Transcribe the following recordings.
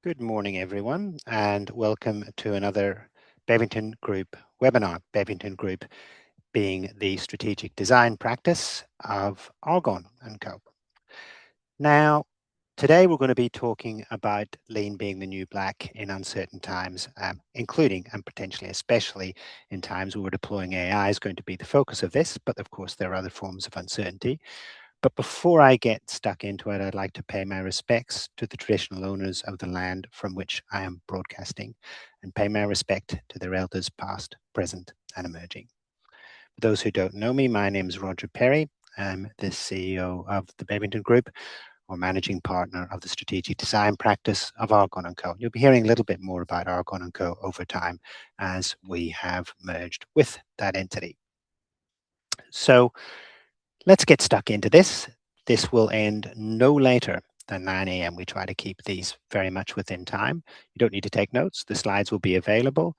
Good morning, everyone, and welcome to another Bevington Group webinar. Bevington Group being the strategic design practice of Argon & Co. Now, today we're going to be talking about lean being the new black in uncertain times, including and potentially especially in times where we're deploying AI is going to be the focus of this, but of course there are other forms of uncertainty. But before I get stuck into it, I'd like to pay my respects to the traditional owners of the land from which I am broadcasting and pay my respect to their elders past, present, and emerging. For those who don't know me, my name is Roger Perry. I'm the CEO of the Bevington Group, or managing partner of the strategic design practice of Argon & Co. You'll be hearing a little bit more about Argon & Co. over time as we have merged with that entity. So let's get stuck into this. This will end no later than 9 a.m. We try to keep these very much within time. You don't need to take notes. The slides will be available.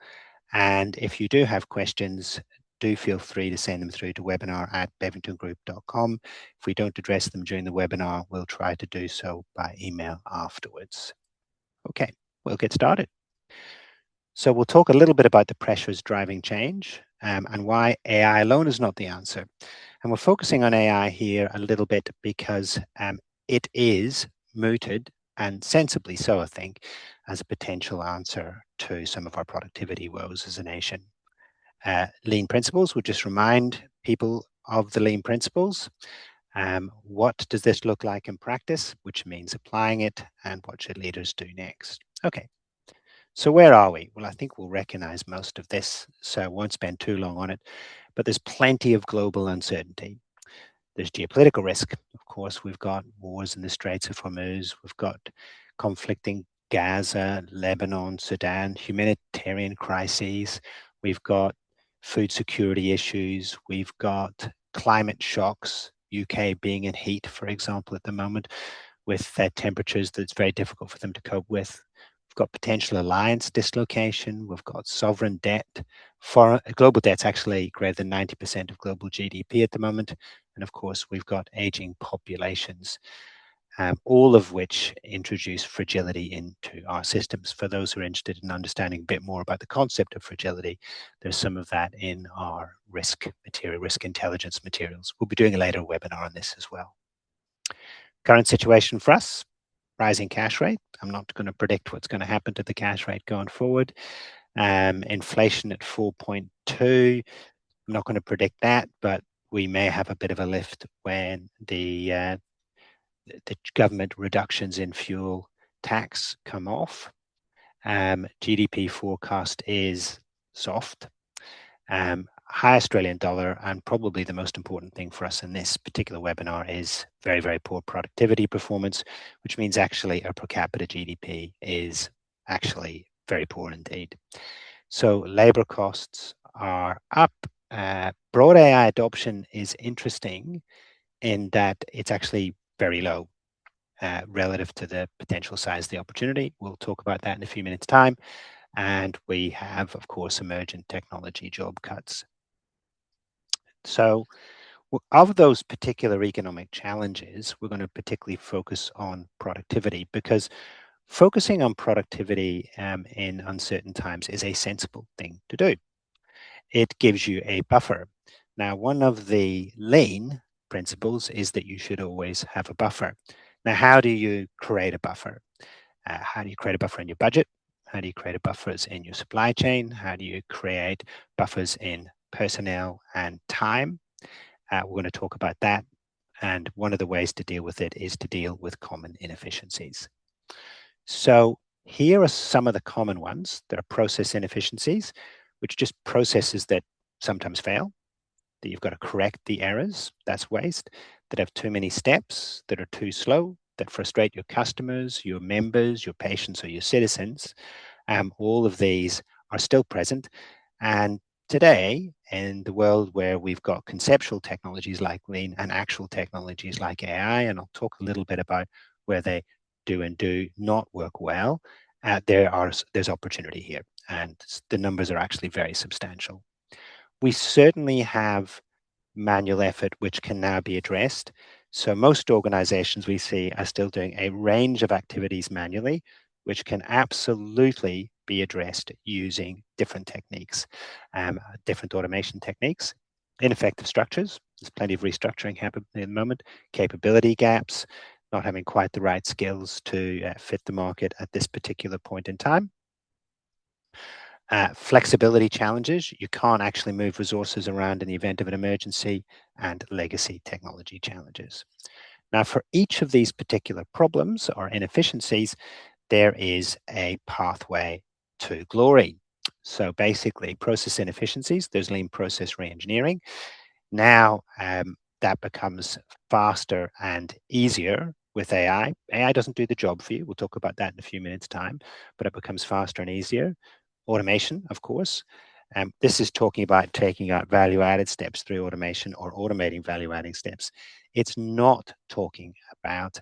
And if you do have questions, do feel free to send them through to webinar@bevingtongroup.com. If we don't address them during the webinar, we'll try to do so by email afterwards. Okay, we'll get started. So we'll talk a little bit about the pressures driving change and why AI alone is not the answer. And we're focusing on AI here a little bit because it is mooted, and sensibly so, I think, as a potential answer to some of our productivity woes as a nation. Lean principles, we'll just remind people of the lean principles. What does this look like in practice, which means applying it, and what should leaders do next? Okay, so where are we? Well, I think we'll recognize most of this, so I won't spend too long on it, but there's plenty of global uncertainty. There's geopolitical risk. Of course, we've got wars in the Straits of Hormuz. We've got conflicting Gaza, Lebanon, Sudan, humanitarian crises. We've got food security issues. We've got climate shocks, UK being in heat, for example, at the moment, with temperatures that's very difficult for them to cope with. We've got potential alliance dislocation. We've got sovereign debt. Global debt's actually greater than 90% of global GDP at the moment. And of course, we've got aging populations, all of which introduce fragility into our systems. For those who are interested in understanding a bit more about the concept of fragility, there's some of that in our risk intelligence materials. We'll be doing a later webinar on this as well. Current situation for us, rising cash rate. I'm not going to predict what's going to happen to the cash rate going forward. Inflation at 4.2. I'm not going to predict that, but we may have a bit of a lift when the government reductions in fuel tax come off. GDP forecast is soft. High Australian dollar, and probably the most important thing for us in this particular webinar is very, very poor productivity performance, which means actually our per capita GDP is actually very poor indeed. So labor costs are up. Broad AI adoption is interesting in that it's actually very low relative to the potential size of the opportunity. We'll talk about that in a few minutes' time. And we have, of course, emergent technology job cuts. So of those particular economic challenges, we're going to particularly focus on productivity, because focusing on productivity in uncertain times is a sensible thing to do. It gives you a buffer. Now, one of the lean principles is that you should always have a buffer. Now, how do you create a buffer? How do you create a buffer in your budget? How do you create buffers in your supply chain? How do you create buffers in personnel and time? We're going to talk about that. And one of the ways to deal with it is to deal with common inefficiencies. So here are some of the common ones. There are process inefficiencies, which are just processes that sometimes fail, that you've got to correct the errors. That's waste. That have too many steps, that are too slow, that frustrate your customers, your members, your patients, or your citizens. All of these are still present. And today, in the world where we've got conceptual technologies like lean and actual technologies like AI, and I'll talk a little bit about where they do and do not work well, there's opportunity here, and the numbers are actually very substantial. We certainly have manual effort which can now be addressed. So most organizations we see are still doing a range of activities manually, which can absolutely be addressed using different techniques, different automation techniques. Ineffective structures, there's plenty of restructuring happening at the moment. Capability gaps, not having quite the right skills to fit the market at this particular point in time. Flexibility challenges, you can't actually move resources around in the event of an emergency, and legacy technology challenges. Now, for each of these particular problems or inefficiencies, there is a pathway to glory. So basically, process inefficiencies, there's lean process reengineering. Now, that becomes faster and easier with AI. AI doesn't do the job for you. We'll talk about that in a few minutes' time, but it becomes faster and easier. Automation, of course. This is talking about taking out value-added steps through automation or automating value-adding steps. It's not talking about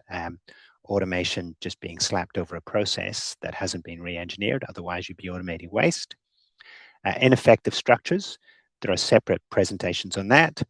automation just being slapped over a process that hasn't been re-engineered. Otherwise, you'd be automating waste. Ineffective structures, there are separate presentations on that.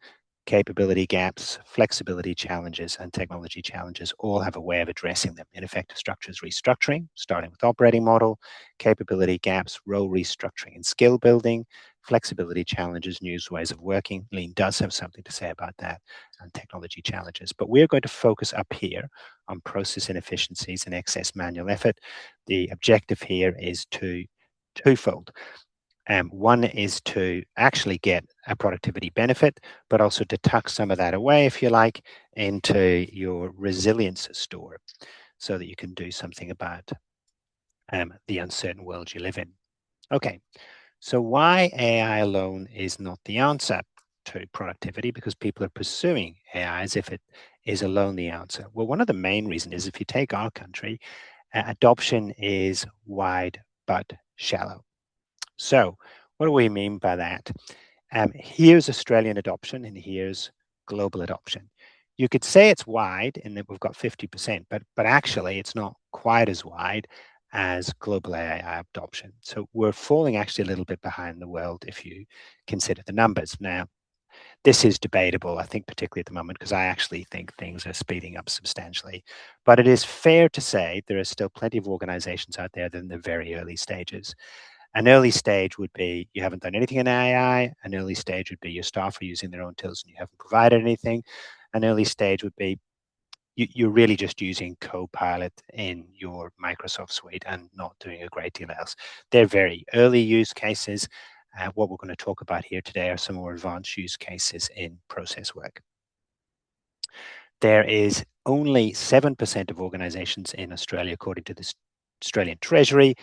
Capability gaps, flexibility challenges, and technology challenges all have a way of addressing them. Ineffective structures restructuring, starting with operating model, capability gaps, role restructuring and skill building, flexibility challenges, new ways of working. Lean does have something to say about that, and technology challenges. But we're going to focus up here on process inefficiencies and excess manual effort. The objective here is twofold. One is to actually get a productivity benefit, but also to tuck some of that away, if you like, into your resilience store so that you can do something about the uncertain world you live in. Okay, so why AI alone is not the answer to productivity, because people are pursuing AI as if it is alone the answer. Well, one of the main reasons is if you take our country, adoption is wide but shallow. So what do we mean by that? Here's Australian adoption and here's global adoption. You could say it's wide in that we've got 50%, but actually it's not quite as wide as global AI adoption. So we're falling actually a little bit behind the world if you consider the numbers. Now, this is debatable, I think, particularly at the moment, because I actually think things are speeding up substantially. But it is fair to say there are still plenty of organizations out there that are in the very early stages. An early stage would be you haven't done anything in AI. An early stage would be your staff are using their own tools and you haven't provided anything. An early stage would be you're really just using Copilot in your Microsoft suite and not doing a great deal else. They're very early use cases. What we're going to talk about here today are some more advanced use cases in process work. There is only 7% of organizations in Australia, according to the Australian Treasury,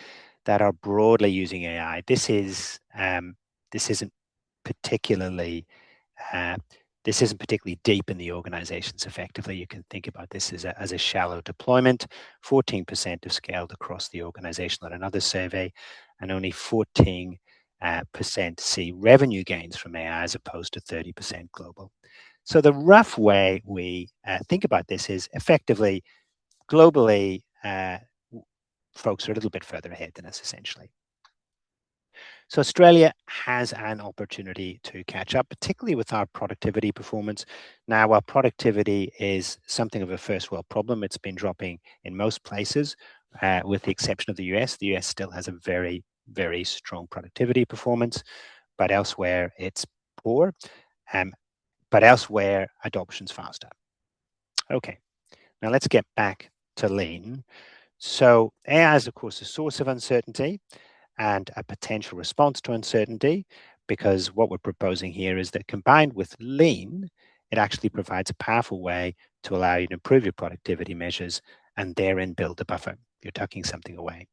that are broadly using AI. This isn't particularly uh, this isn't particularly deep in the organizations. Effectively, you can think about this as a shallow deployment. 14% have scaled across the organization on another survey, and only 14% see revenue gains from AI as opposed to 30% global. So the rough way we think about this is effectively globally, folks are a little bit further ahead than us, essentially. So Australia has an opportunity to catch up, particularly with our productivity performance. Now, while productivity is something of a first world problem, it's been dropping in most places, with the exception of the US. The US still has a very, very strong productivity performance, but elsewhere it's poor. But elsewhere, adoption's faster. Okay, now let's get back to lean. So AI is, of course, a source of uncertainty and a potential response to uncertainty, because what we're proposing here is that combined with lean, it actually provides a powerful way to allow you to improve your productivity measures and therein build a buffer. You're tucking something away.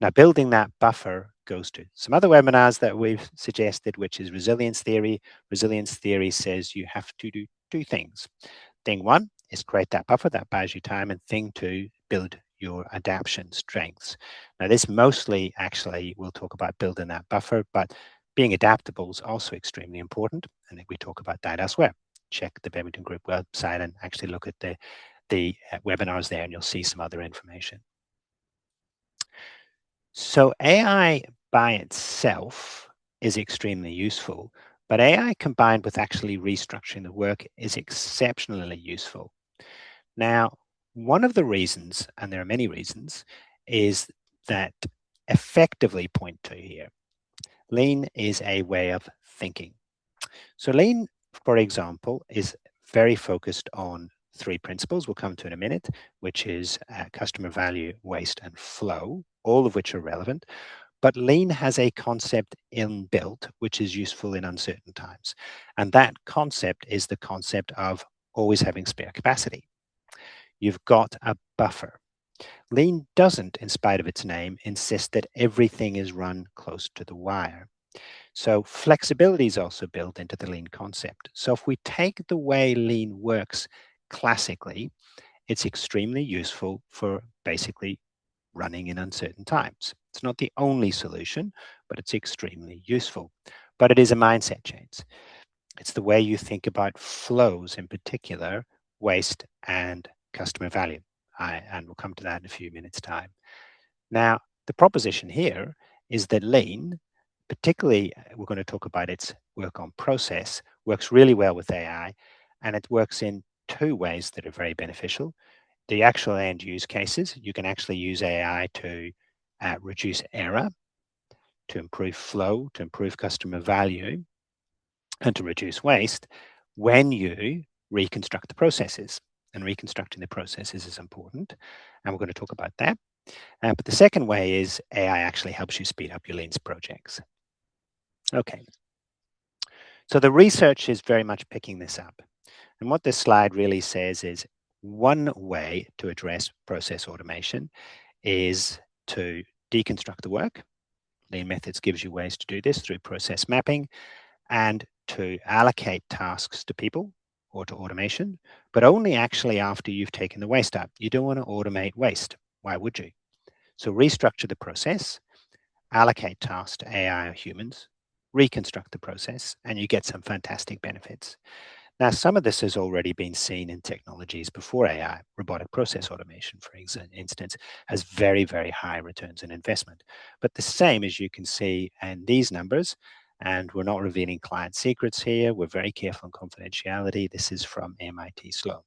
Now, building that buffer goes to some other webinars that we've suggested, which is resilience theory. Resilience theory says you have to do two things. Thing one is create that buffer that buys you time, and thing two, build your adaptation strengths. Now, this mostly actually we'll talk about building that buffer, but being adaptable is also extremely important. And we talk about that elsewhere. Check the Bevington Group website and actually look at the webinars there, and you'll see some other information. So AI by itself is extremely useful, but AI combined with actually restructuring the work is exceptionally useful. Now, one of the reasons, and there are many reasons, is that effectively point to here. Lean is a way of thinking. So lean, for example, is very focused on three principles we'll come to in a minute, which is customer value, waste, and flow, all of which are relevant. But lean has a concept inbuilt, which is useful in uncertain times. And that concept is the concept of always having spare capacity. You've got a buffer. Lean doesn't, in spite of its name, insist that everything is run close to the wire. So flexibility is also built into the lean concept. So if we take the way lean works classically, it's extremely useful for basically running in uncertain times. It's not the only solution, but it's extremely useful. But it is a mindset change. It's the way you think about flows, in particular, waste and customer value. And we'll come to that in a few minutes' time. Now, the proposition here is that lean, particularly we're going to talk about its work on process, works really well with AI, and it works in two ways that are very beneficial. The actual end use cases, you can actually use AI to reduce error, to improve flow, to improve customer value, and to reduce waste when you reconstruct the processes. And reconstructing the processes is important, and we're going to talk about that. But the second way is AI actually helps you speed up your lean projects. Okay. So the research is very much picking this up. And what this slide really says is one way to address process automation is to deconstruct the work. Lean Methods gives you ways to do this through process mapping and to allocate tasks to people or to automation, but only actually after you've taken the waste out. You don't want to automate waste. Why would you? So restructure the process, allocate tasks to AI or humans, reconstruct the process, and you get some fantastic benefits. Now, some of this has already been seen in technologies before AI. Robotic process automation, for instance, has very, very high returns on investment. But the same, as you can see in these numbers, and we're not revealing client secrets here. We're very careful on confidentiality. This is from MIT Sloan.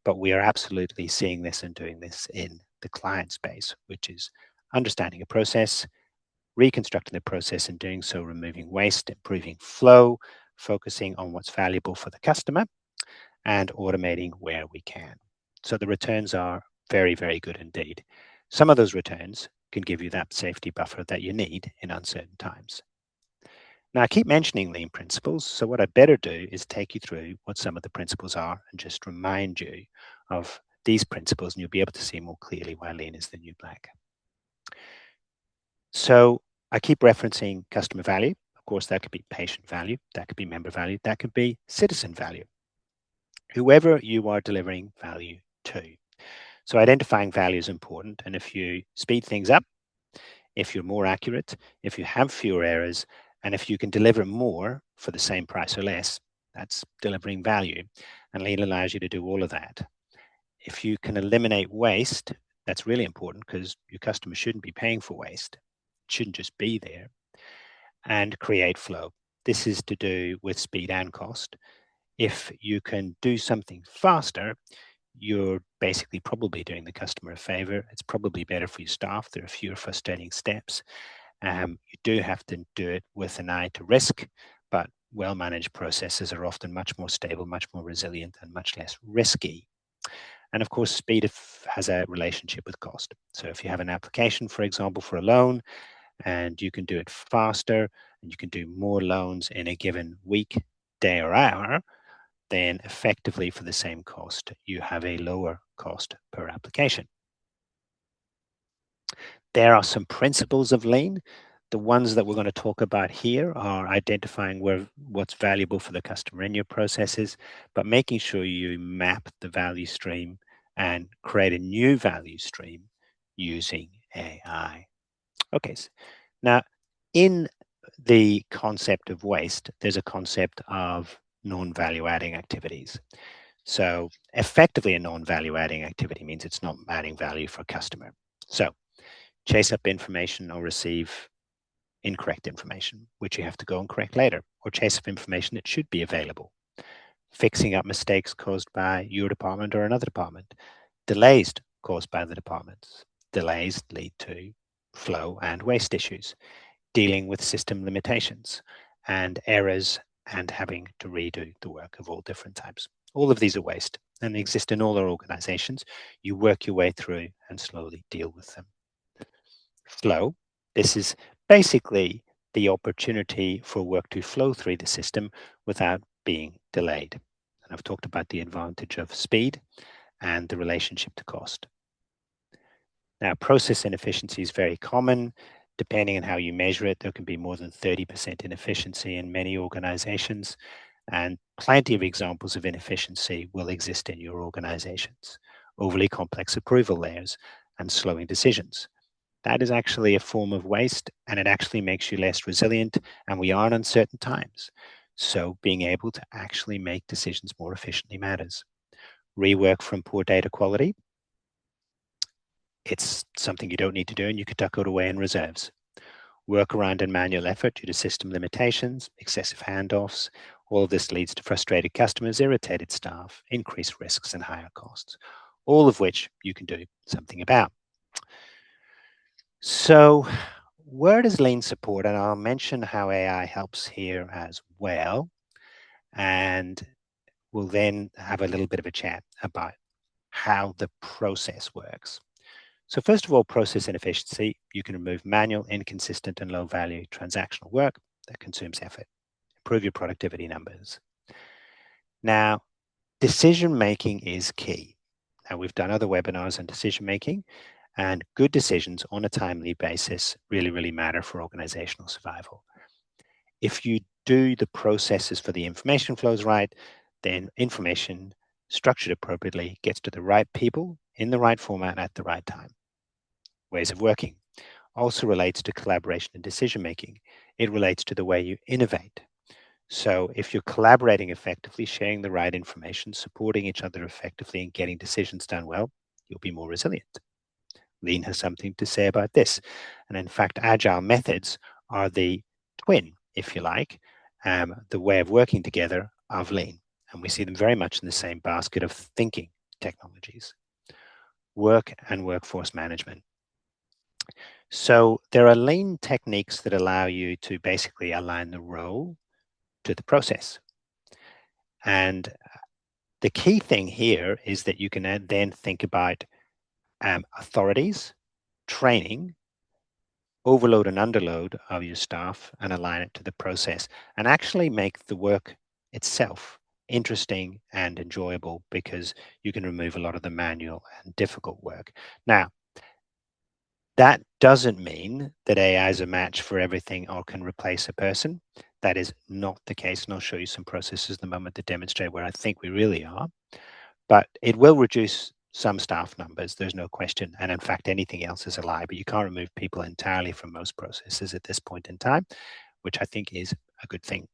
But we are absolutely seeing this and doing this in the client space, which is understanding a process, reconstructing the process, and doing so removing waste, improving flow, focusing on what's valuable for the customer, and automating where we can. So the returns are very, very good indeed. Some of those returns can give you that safety buffer that you need in uncertain times. Now, I keep mentioning lean principles, so what I better do is take you through what some of the principles are and just remind you of these principles, and you'll be able to see more clearly why lean is the new black. So I keep referencing customer value. Of course, that could be patient value, that could be member value, that could be citizen value. Whoever you are delivering value to. So identifying value is important, and if you speed things up, if you're more accurate, if you have fewer errors, and if you can deliver more for the same price or less, that's delivering value. And lean allows you to do all of that. If you can eliminate waste, that's really important because your customer shouldn't be paying for waste. It shouldn't just be there. And create flow. This is to do with speed and cost. If you can do something faster, you're basically probably doing the customer a favor. It's probably better for your staff. There are fewer frustrating steps. You do have to do it with an eye to risk, but well-managed processes are often much more stable, much more resilient, and much less risky. And of course, speed has a relationship with cost. So if you have an application, for example, for a loan, and you can do it faster, and you can do more loans in a given week, day, or hour, then effectively for the same cost, you have a lower cost per application. There are some principles of lean. The ones that we're going to talk about here are identifying what's valuable for the customer in your processes, but making sure you map the value stream and create a new value stream using AI. Okay, so now in the concept of waste, there's a concept of non-value adding activities. So effectively a non-value adding activity means it's not adding value for a customer. So chase up information or receive incorrect information, which you have to go and correct later, or chase up information that should be available. Fixing up mistakes caused by your department or another department. Delays caused by the departments. Delays lead to flow and waste issues, dealing with system limitations and errors and having to redo the work of all different types. All of these are waste and they exist in all our organizations. You work your way through and slowly deal with them. Flow. This is basically the opportunity for work to flow through the system without being delayed. And I've talked about the advantage of speed and the relationship to cost. Now, process inefficiency is very common. Depending on how you measure it, there can be more than 30% inefficiency in many organizations, and plenty of examples of inefficiency will exist in your organizations. Overly complex approval layers and slowing decisions. That is actually a form of waste, and it actually makes you less resilient, and we are in uncertain times. So being able to actually make decisions more efficiently matters. Rework from poor data quality. It's something you don't need to do, and you could tuck it away in reserves. Workaround and manual effort due to system limitations, excessive handoffs. All of this leads to frustrated customers, irritated staff, increased risks, and higher costs, all of which you can do something about. So, where does Lean support? And I'll mention how AI helps here as well. And we'll then have a little bit of a chat about how the process works. So first of all, process inefficiency. You can remove manual, inconsistent, and low-value transactional work that consumes effort. Improve your productivity numbers. Now, decision-making is key. Now, we've done other webinars on decision-making, and good decisions on a timely basis really matter for organizational survival. If you do the processes for the information flows right, then information structured appropriately gets to the right people in the right format at the right time. Ways of working also relates to collaboration and decision making. It relates to the way you innovate. So if you're collaborating effectively, sharing the right information, supporting each other effectively, and getting decisions done well, you'll be more resilient. Lean has something to say about this. And in fact, agile methods are the twin, if you like, the way of working together of Lean. And we see them very much in the same basket of thinking technologies. Work and workforce management. So there are Lean techniques that allow you to basically align the role to the process. And the key thing here is that you can then think about authorities, training, overload and underload of your staff and align it to the process and actually make the work itself interesting and enjoyable because you can remove a lot of the manual and difficult work. Now, that doesn't mean that AI is a match for everything or can replace a person. That is not the case. And I'll show you some processes in a moment that demonstrate where I think we really are. But it will reduce some staff numbers, there's no question. And in fact, anything else is a lie, but you can't remove people entirely from most processes at this point in time, which I think is a good thing.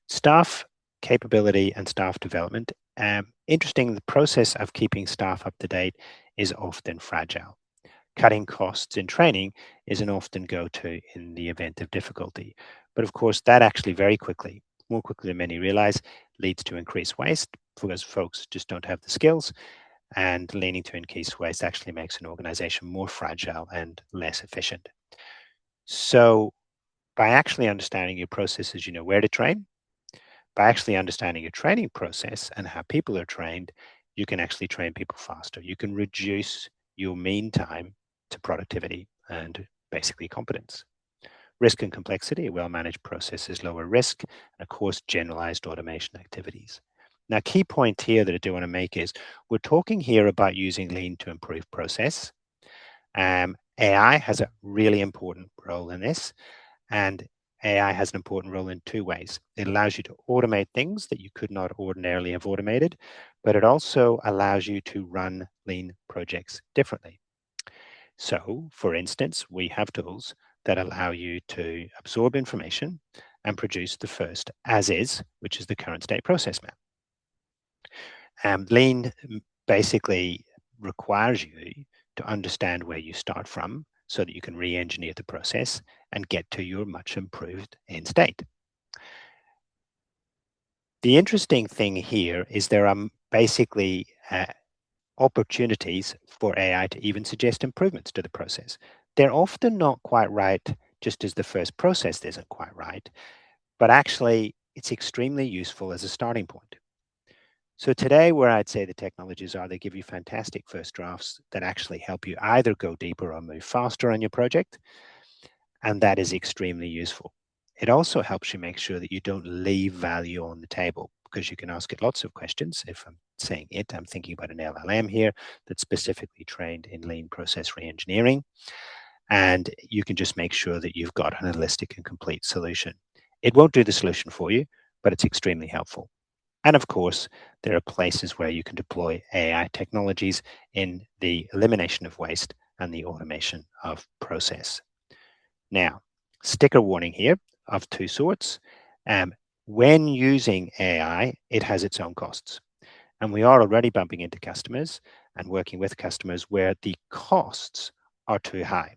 Staff capability and staff development. Interesting, the process of keeping staff up to date is often fragile. Cutting costs in training is an often go-to in the event of difficulty. But of course, that actually very quickly, more quickly than many realize, leads to increased waste because folks just don't have the skills, and leaning to increased waste actually makes an organization more fragile and less efficient. So by actually understanding your processes, you know where to train. By actually understanding your training process and how people are trained, you can actually train people faster. You can reduce your mean time to productivity and basically competence. Risk and complexity, well-managed processes lower risk, and of course, generalized automation activities. Now, key point here that I do want to make is we're talking here about using Lean to improve process. AI has a really important role in this, and AI has an important role in two ways. It allows you to automate things that you could not ordinarily have automated, but it also allows you to run Lean projects differently. So, for instance, we have tools that allow you to absorb information and produce the first as is, which is the current state process map. Lean basically requires you to understand where you start from so that you can re-engineer the process and get to your much improved end state. The interesting thing here is there are basically opportunities for AI to even suggest improvements to the process. they're often not quite right, just as the first process isn't quite right, but actually it's extremely useful as a starting point. So today, where I'd say the technologies are, they give you fantastic first drafts that actually help you either go deeper or move faster on your project, and that is extremely useful. It also helps you make sure that you don't leave value on the table, because you can ask it lots of questions. If I'm saying it, I'm thinking about an LLM here that's specifically trained in lean process reengineering, and you can just make sure that you've got an holistic and complete solution. It won't do the solution for you, but it's extremely helpful. And of course, there are places where you can deploy AI technologies in the elimination of waste and the automation of process. Now, sticker warning here of two sorts. When using AI, it has its own costs. And we are already bumping into customers and working with customers where the costs are too high.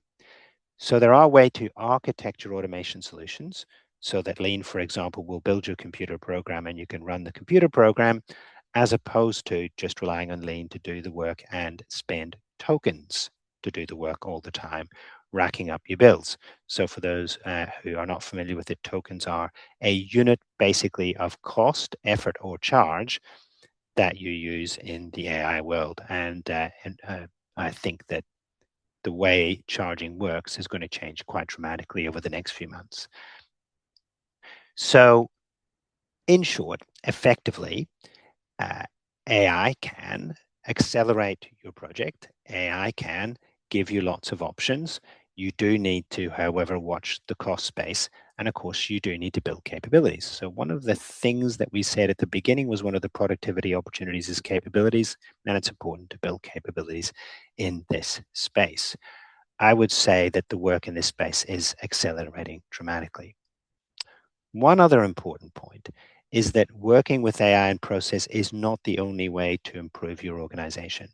So there are ways to architecture automation solutions so that Lean, for example, will build your computer program and you can run the computer program, as opposed to just relying on Lean to do the work and spend tokens to do the work all the time, racking up your bills. So for those who are not familiar with it, tokens are a unit basically of cost, effort, or charge that you use in the AI world. And I think that the way charging works is going to change quite dramatically over the next few months. So, in short, effectively, AI can accelerate your project. AI can give you lots of options. You do need to, however, watch the cost space. And of course, you do need to build capabilities. So, one of the things that we said at the beginning was one of the productivity opportunities is capabilities. And it's important to build capabilities in this space. I would say that the work in this space is accelerating dramatically. One other important point is that working with AI and process is not the only way to improve your organization.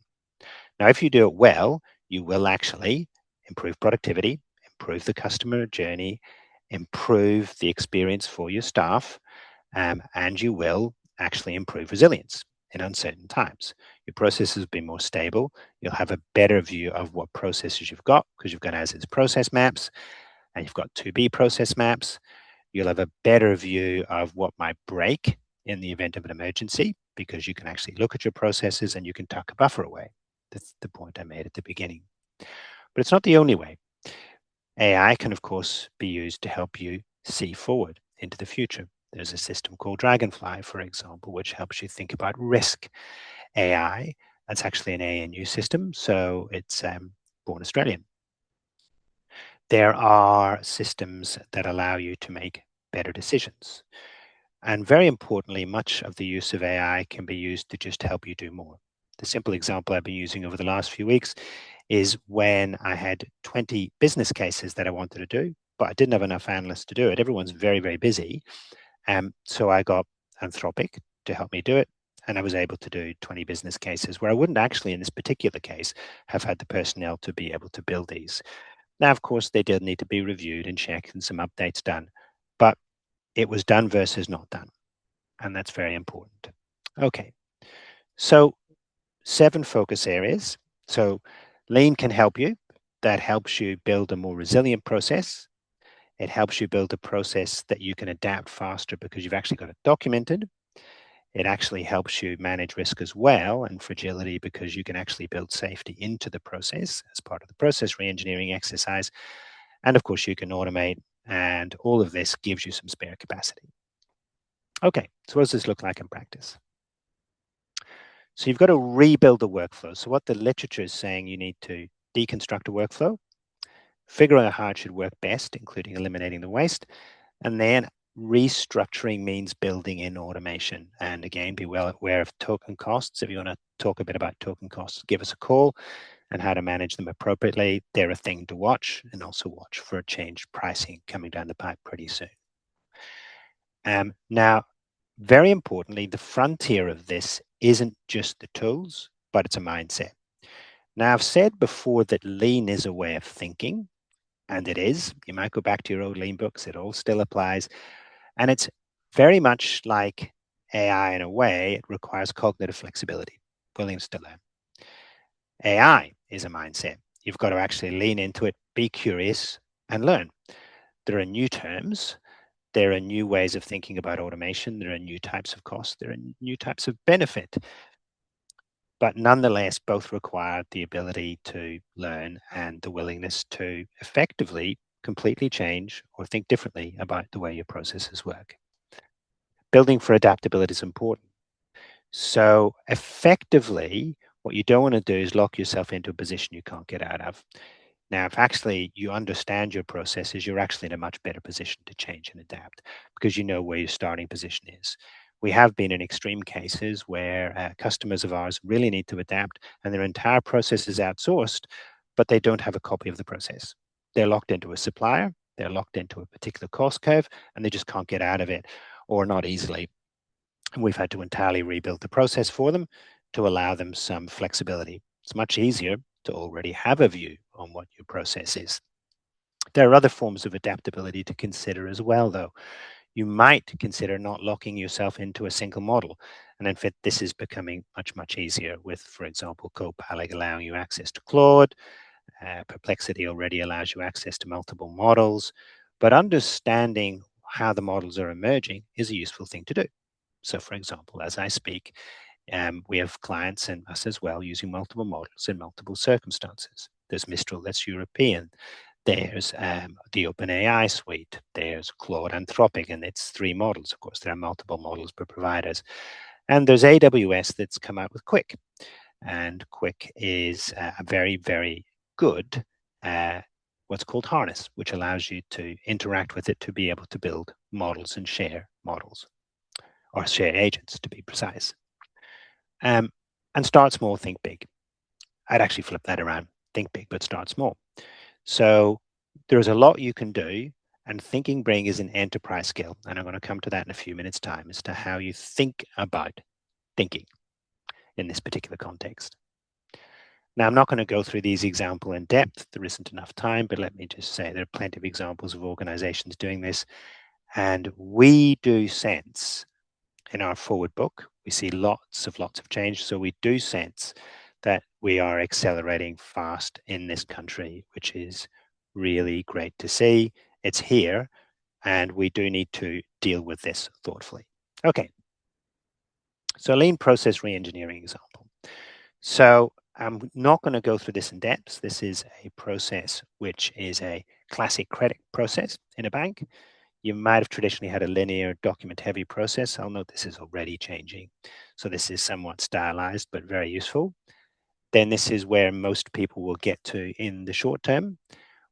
Now, if you do it well, you will actually improve productivity, improve the customer journey, improve the experience for your staff, and you will actually improve resilience in uncertain times. Your processes will be more stable. You'll have a better view of what processes you've got because you've got as-is process maps and you've got to-be process maps. You'll have a better view of what might break in the event of an emergency because you can actually look at your processes and you can tuck a buffer away. That's the point I made at the beginning. But it's not the only way. AI can, of course, be used to help you see forward into the future. There's a system called Dragonfly, for example, which helps you think about risk. AI, that's actually an ANU system, so it's born Australian. There are systems that allow you to make better decisions. And very importantly, much of the use of AI can be used to just help you do more. The simple example I've been using over the last few weeks is when I had 20 business cases that I wanted to do, but I didn't have enough analysts to do it. Everyone's very, very busy. So I got Anthropic to help me do it. And I was able to do 20 business cases where I wouldn't actually, in this particular case, have had the personnel to be able to build these. Now, of course, they did need to be reviewed and checked and some updates done, but it was done versus not done. And that's very important. Okay, so 7 focus areas. So Lean can help you. That helps you build a more resilient process. It helps you build a process that you can adapt faster because you've actually got it documented. It actually helps you manage risk as well and fragility because you can actually build safety into the process as part of the process reengineering exercise. And of course, you can automate, and all of this gives you some spare capacity. Okay, so what does this look like in practice? So you've got to rebuild the workflow. So what the literature is saying, you need to deconstruct a workflow, figure out how it should work best, including eliminating the waste, and then restructuring means building in automation. And again, be well aware of token costs. If you want to talk a bit about token costs, give us a call and how to manage them appropriately. They're a thing to watch, and also watch for changed pricing coming down the pipe pretty soon. Now, very importantly, the frontier of this isn't just the tools, but it's a mindset. Now, I've said before that lean is a way of thinking, and it is. You might go back to your old lean books, it all still applies. And it's very much like AI in a way, it requires cognitive flexibility, willingness to learn. AI is a mindset. you've got to actually lean into it, be curious, and learn. There are new terms. There are new ways of thinking about automation. There are new types of cost. There are new types of benefit. But nonetheless, both require the ability to learn and the willingness to effectively completely change or think differently about the way your processes work. Building for adaptability is important. So effectively, what you don't want to do is lock yourself into a position you can't get out of. Now, if actually you understand your processes, you're actually in a much better position to change and adapt because you know where your starting position is. We have been in extreme cases where customers of ours really need to adapt and their entire process is outsourced, but they don't have a copy of the process. They're locked into a supplier, they're locked into a particular cost curve, and they just can't get out of it, or not easily. And we've had to entirely rebuild the process for them to allow them some flexibility. It's much easier to already have a view on what your process is. There are other forms of adaptability to consider as well, though. You might consider not locking yourself into a single model. And in fact, this is becoming much, much easier with, for example, Copilot allowing you access to Claude. Perplexity already allows you access to multiple models. But understanding how the models are emerging is a useful thing to do. So, for example, as I speak, we have clients and us as well using multiple models in multiple circumstances. There's Mistral, that's European. There's the OpenAI suite. There's Claude Anthropic, and it's 3 models. Of course, there are multiple models per providers. And there's AWS that's come out with Quick. And Quick is a very, very good what's called harness, which allows you to interact with it to be able to build models and share models, or share agents to be precise. And start small, think big. I'd actually flip that around. Think big, but start small. So there's a lot you can do, and thinking big is an enterprise skill. And I'm going to come to that in a few minutes' time as to how you think about thinking in this particular context. Now, I'm not going to go through these examples in depth. There isn't enough time, but let me just say there are plenty of examples of organizations doing this. And we do sense in our forward book, we see lots of change. So we do sense that we are accelerating fast in this country, which is really great to see. It's here, and we do need to deal with this thoughtfully. Okay. So lean process reengineering example. So I'm not going to go through this in depth. This is a process which is a classic credit process in a bank. You might have traditionally had a linear document-heavy process. I'll note this is already changing. So this is somewhat stylized, but very useful. Then this is where most people will get to in the short term,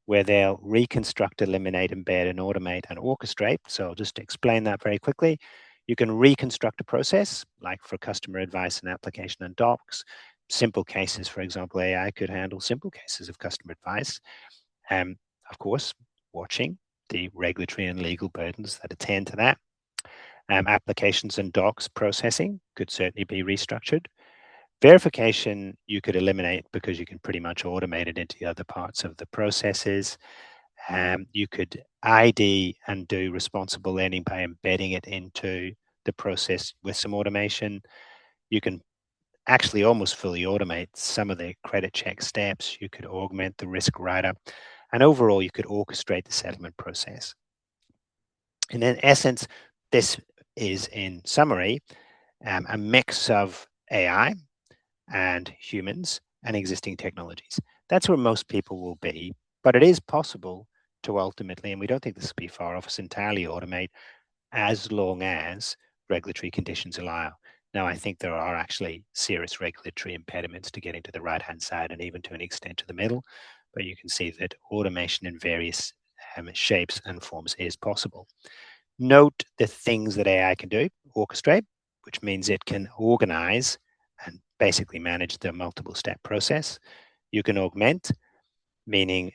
where they'll reconstruct, eliminate, embed, and automate and orchestrate. So I'll just explain that very quickly. You can reconstruct a process, like for customer advice and application and docs. Simple cases, for example, AI could handle simple cases of customer advice. Of course, watching the regulatory and legal burdens that attend to that. Applications and docs processing could certainly be restructured. Verification you could eliminate because you can pretty much automate it into the other parts of the processes. You could ID and do responsible lending by embedding it into the process with some automation. You can actually almost fully automate some of the credit check steps. You could augment the risk write-up. And overall, you could orchestrate the settlement process. And in essence, this is, in summary, a mix of AI and humans and existing technologies. That's where most people will be, but it is possible to ultimately, and we don't think this will be far off us, entirely automate as long as regulatory conditions allow. Now, I think there are actually serious regulatory impediments to getting to the right-hand side and even to an extent to the middle, but you can see that automation in various shapes and forms is possible. Note the things that AI can do: orchestrate, which means it can organize and basically manage the multiple step process. You can augment, meaning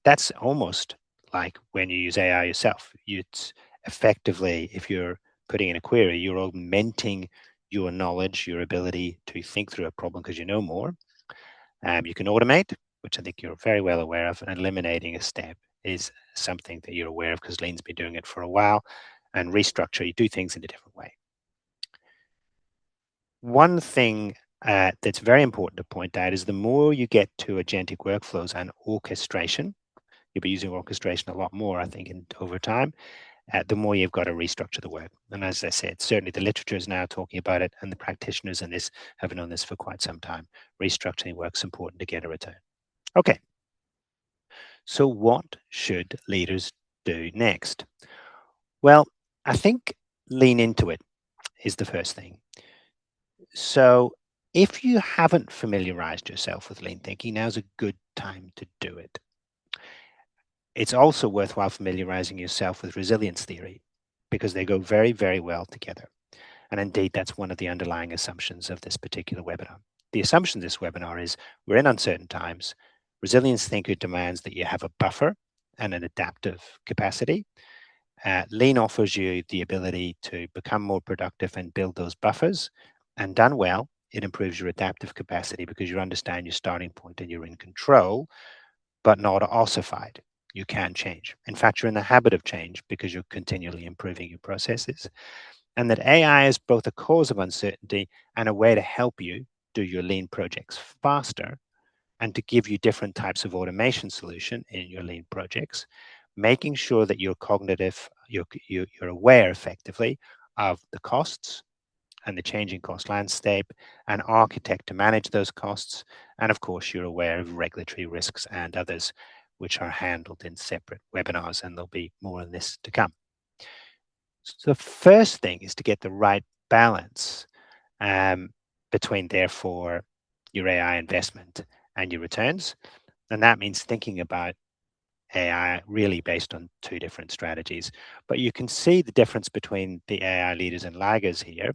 that's almost like when you use AI yourself. It's effectively, if you're putting in a query, you're augmenting your knowledge, your ability to think through a problem because you know more. You can automate, which I think you're very well aware of, and eliminating a step is something that you're aware of because Lean's been doing it for a while. And restructure, you do things in a different way. One thing that's very important to point out is the more you get to agentic workflows and orchestration, you'll be using orchestration a lot more, I think, over time, the more you've got to restructure the work. And as I said, certainly the literature is now talking about it, and the practitioners in this have known this for quite some time. Restructuring work's important to get a return. Okay, so what should leaders do next? Well, I think lean into it is the first thing. So if you haven't familiarized yourself with lean thinking, now's a good time to do it. It's also worthwhile familiarizing yourself with resilience theory because they go very, very well together. And indeed, that's one of the underlying assumptions of this particular webinar. The assumption of this webinar is we're in uncertain times. Resilience thinker demands that you have a buffer and an adaptive capacity. Lean offers you the ability to become more productive and build those buffers. And done well, it improves your adaptive capacity because you understand your starting point and you're in control, but not ossified. You can change. In fact, you're in the habit of change because you're continually improving your processes. And that AI is both a cause of uncertainty and a way to help you do your lean projects faster and to give you different types of automation solution in your lean projects, making sure that you're cognitive, you're aware effectively of the costs and the changing cost landscape, and architect to manage those costs. And of course, you're aware of regulatory risks and others, which are handled in separate webinars, and there'll be more on this to come. So the first thing is to get the right balance between, therefore, your AI investment and your returns. And that means thinking about AI really based on two different strategies. But you can see the difference between the AI leaders and laggers here.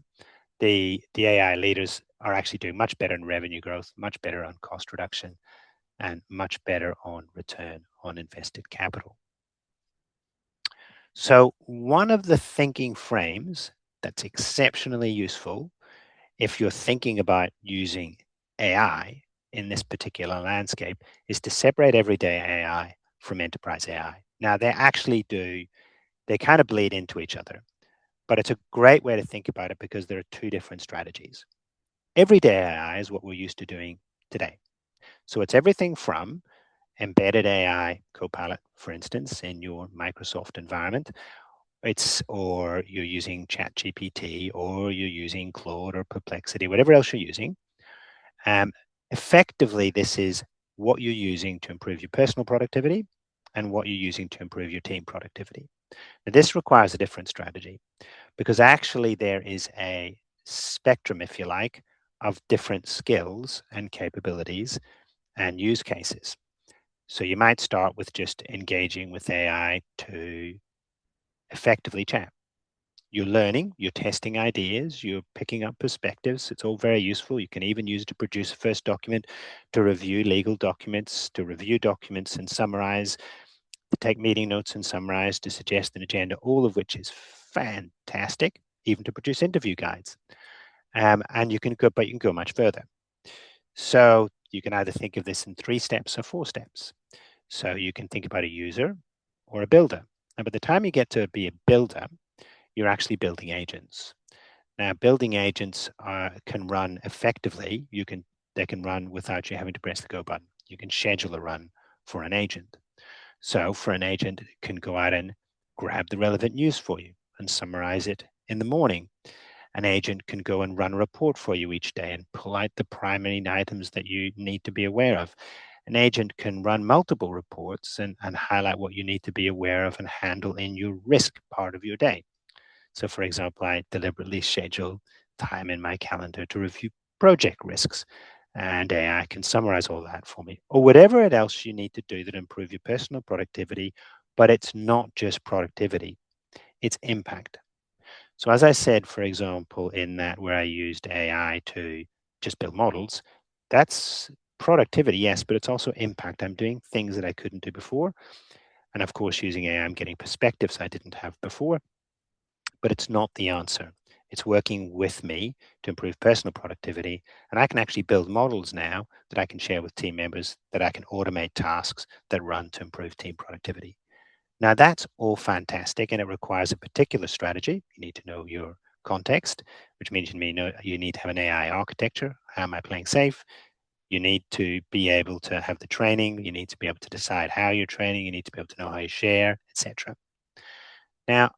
The AI leaders are actually doing much better in revenue growth, much better on cost reduction, and much better on return on invested capital. So one of the thinking frames that's exceptionally useful if you're thinking about using AI in this particular landscape is to separate everyday AI from enterprise AI. Now they kind of bleed into each other, but it's a great way to think about it because there are two different strategies. Everyday AI is what we're used to doing today. So it's everything from embedded AI Copilot, for instance, in your Microsoft environment, or you're using ChatGPT, or you're using Claude or Perplexity, whatever else you're using. Effectively, this is what you're using to improve your personal productivity and what you're using to improve your team productivity. Now, this requires a different strategy because actually there is a spectrum, if you like, of different skills and capabilities and use cases. So you might start with just engaging with AI to effectively chat. You're learning, you're testing ideas, you're picking up perspectives. It's all very useful. You can even use it to produce a first document, to review legal documents, to review documents and summarize, to take meeting notes and summarize, to suggest an agenda, all of which is fantastic, even to produce interview guides. And you can go much further. So you can either think of this in 3 steps or 4 steps. So you can think about a user or a builder. And by the time you get to be a builder, you're actually building agents. Now, building agents can run effectively. They can run without you having to press the go button. You can schedule a run for an agent. So for an agent, it can go out and grab the relevant news for you and summarize it in the morning. An agent can go and run a report for you each day and pull out the primary items that you need to be aware of. An agent can run multiple reports and highlight what you need to be aware of and handle in your risk part of your day. So for example, I deliberately schedule time in my calendar to review project risks, and AI can summarize all that for me, or whatever else you need to do that improve your personal productivity. But it's not just productivity, it's impact. So as I said, for example, in that where I used AI to just build models, that's productivity, yes, but it's also impact. I'm doing things that I couldn't do before. And of course, using AI, I'm getting perspectives I didn't have before. But it's not the answer. It's working with me to improve personal productivity. And I can actually build models now that I can share with team members, that I can automate tasks that run to improve team productivity. Now, that's all fantastic, and it requires a particular strategy. You need to know your context, which means you need to have an AI architecture. How am I playing safe? You need to be able to have the training. You need to be able to decide how you're training. You need to be able to know how you share, etc. Now,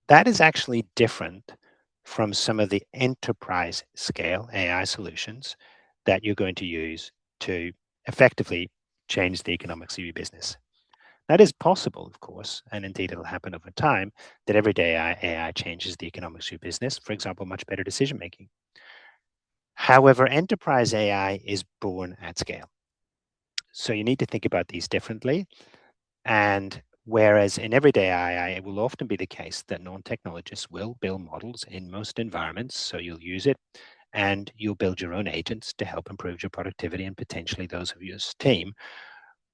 that is actually different from some of the enterprise scale AI solutions that you're going to use to effectively change the economics of your business. That is possible, of course, and indeed it'll happen over time, that every day AI changes the economics of your business, for example, much better decision making. However, enterprise AI is born at scale. So you need to think about these differently. And whereas in everyday AI, it will often be the case that non-technologists will build models in most environments, so you'll use it, and you'll build your own agents to help improve your productivity and potentially those of your team.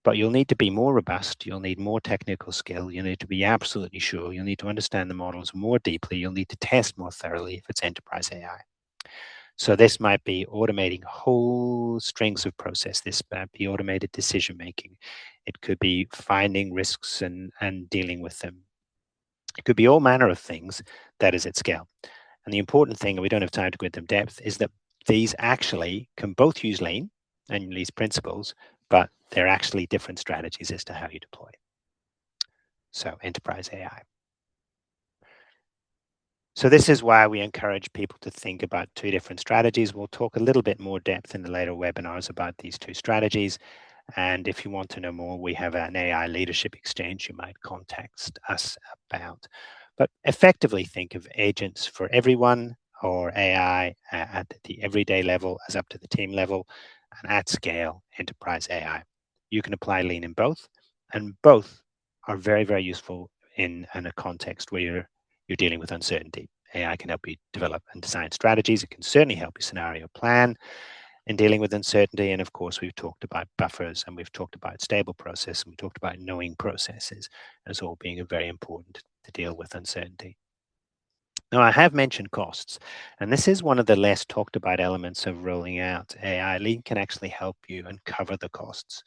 But you'll need to be more robust. You'll need more technical skill. You need to be absolutely sure. You'll need to understand the models more deeply. You'll need to test more thoroughly if it's enterprise AI. So this might be automating whole strings of process. This might be automated decision making. It could be finding risks and dealing with them. It could be all manner of things that is at scale. And the important thing, and we don't have time to go into depth, is that these actually can both use lean and these principles, but they're actually different strategies as to how you deploy. So enterprise AI. So this is why we encourage people to think about two different strategies. We'll talk a little bit more depth in the later webinars about these two strategies. And if you want to know more, we have an AI leadership exchange you might contact us about. But effectively think of agents for everyone or AI at the everyday level as up to the team level, and at scale, enterprise AI. You can apply lean in both, and both are very, very useful in a context where you're dealing with uncertainty. AI can help you develop and design strategies. It can certainly help you scenario plan in dealing with uncertainty. And of course, we've talked about buffers and we've talked about stable process and we talked about knowing processes as all being very important to deal with uncertainty. Now, I have mentioned costs, and this is one of the less talked about elements of rolling out AI. Lean can actually help you uncover the costs.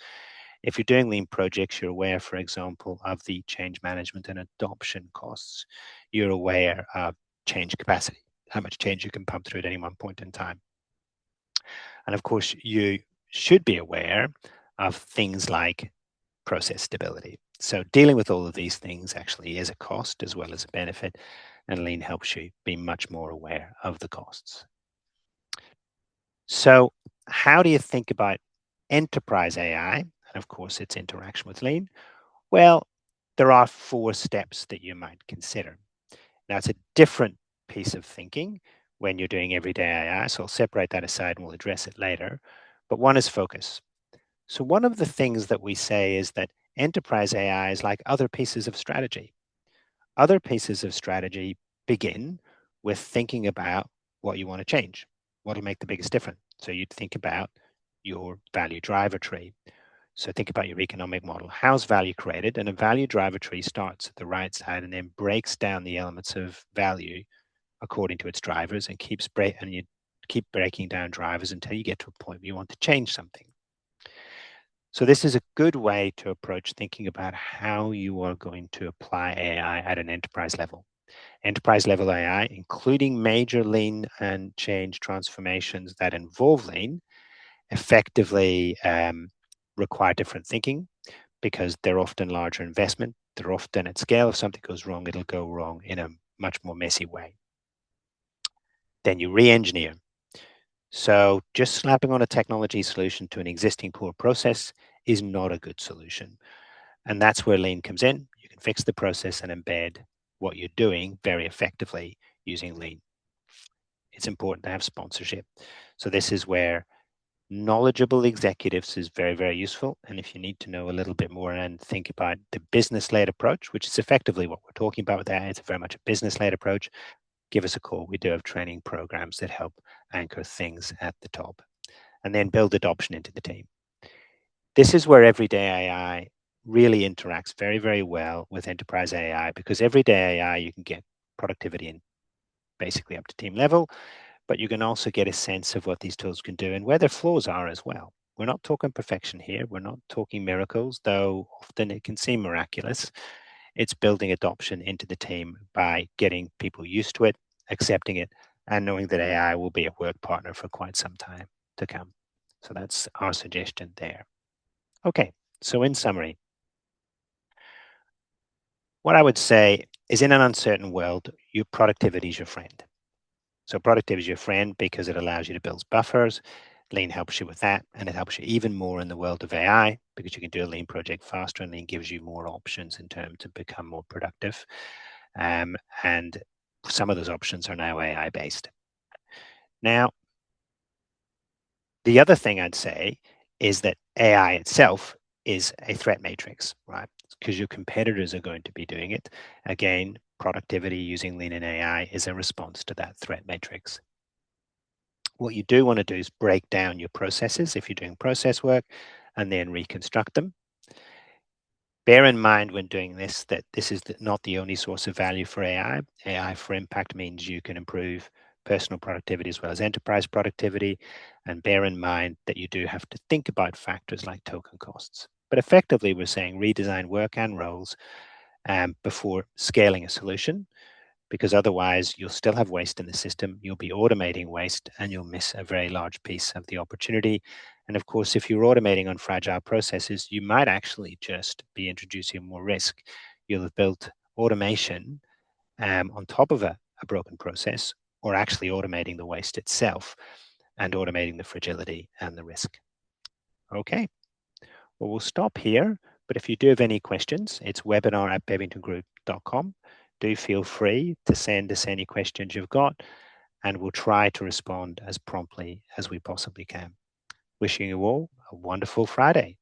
If you're doing lean projects, you're aware, for example, of the change management and adoption costs. You're aware of change capacity, how much change you can pump through at any one point in time. And of course, you should be aware of things like process stability. So dealing with all of these things actually is a cost as well as a benefit, and lean helps you be much more aware of the costs. So how do you think about enterprise AI, and of course its interaction with lean? Well, there are 4 steps that you might consider. Now, it's a different piece of thinking when you're doing everyday AI, so I'll separate that aside and we'll address it later. But one is focus. So one of the things that we say is that enterprise AI is like other pieces of strategy. Other pieces of strategy begin with thinking about what you want to change, what will make the biggest difference. So you'd think about your value driver tree. So think about your economic model. How's value created? And a value driver tree starts at the right side and then breaks down the elements of value according to its drivers and you keep breaking down drivers until you get to a point where you want to change something. So this is a good way to approach thinking about how you are going to apply AI at an enterprise level. Enterprise level AI, including major lean and change transformations that involve lean, effectively require different thinking because they're often larger investment. They're often at scale. If something goes wrong, it'll go wrong in a much more messy way. Then you re-engineer. So just slapping on a technology solution to an existing poor process is not a good solution. And that's where lean comes in. You can fix the process and embed what you're doing very effectively using lean. It's important to have sponsorship. So this is where knowledgeable executives is very, very useful. And if you need to know a little bit more and think about the business-led approach, which is effectively what we're talking about with that, it's very much a business-led approach, give us a call. We do have training programs that help anchor things at the top and then build adoption into the team. This is where everyday AI really interacts very, very well with enterprise AI because everyday AI, you can get productivity in basically up to team level, but you can also get a sense of what these tools can do and where their flaws are as well. We're not talking perfection here. We're not talking miracles, though often it can seem miraculous. It's building adoption into the team by getting people used to it accepting it, and knowing that AI will be a work partner for quite some time to come. So that's our suggestion there. Okay, so in summary, what I would say is in an uncertain world, your productivity is your friend. So productivity is your friend because it allows you to build buffers. Lean helps you with that, and it helps you even more in the world of AI because you can do a Lean project faster, and Lean gives you more options in terms to become more productive. And some of those options are now AI based. Now, the other thing I'd say is that AI itself is a threat matrix, right? Because your competitors are going to be doing it. Again, productivity using Lean and AI is a response to that threat matrix. What you do want to do is break down your processes if you're doing process work and then reconstruct them. Bear in mind when doing this that this is not the only source of value for AI. AI for impact means you can improve personal productivity as well as enterprise productivity. And bear in mind that you do have to think about factors like token costs. But effectively, we're saying redesign work and roles before scaling a solution, because otherwise you'll still have waste in the system. You'll be automating waste and you'll miss a very large piece of the opportunity. And of course, if you're automating on fragile processes, you might actually just be introducing more risk. You'll have built automation on top of a broken process, or actually automating the waste itself and automating the fragility and the risk. Okay, well, we'll stop here. But if you do have any questions, it's webinar@bevingtongroup.com. Do feel free to send us any questions you've got, and we'll try to respond as promptly as we possibly can. Wishing you all a wonderful Friday.